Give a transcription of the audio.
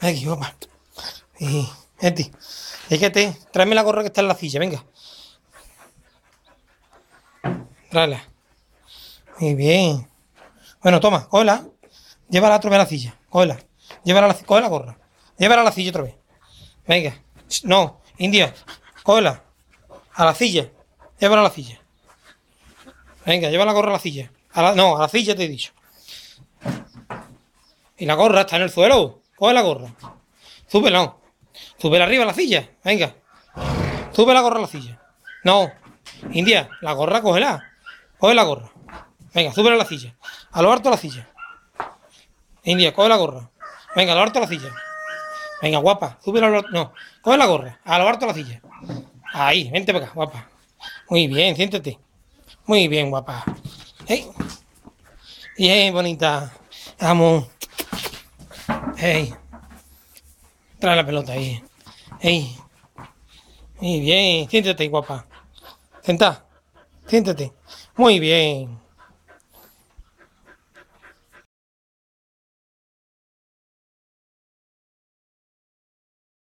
Aquí, guapa. Y, Eti, fíjate, tráeme la gorra que está en la silla, venga. Tráela. Muy bien. Bueno, toma, cógela. Llévala otra vez a la silla. Cógela. Llévala a la, coge la gorra. Llévala a la silla otra vez. Venga. No, India. Cógela. A la silla. Llévala a la silla. Venga, lleva la gorra a la silla. No, a la silla te he dicho. Y la gorra está en el suelo. Coge la gorra. Súbela, no. Súbela arriba a la silla. Venga. Sube la gorra a la silla. No. India, la gorra, cógela. Coge la gorra. Venga, súbela a la silla. A lo harto a la silla. India, coge la gorra. Venga, a lo harto a la silla. Venga, guapa. Súbela a lo harto. No. Coge la gorra. A lo harto a la silla. Ahí, vente para acá, guapa. Muy bien, siéntate. Muy bien, guapa. Hey. Bien, bonita. Vamos. Hey. Trae la pelota ahí. Hey. Muy bien. Siéntate, guapa. Sentá. Siéntate. Muy bien.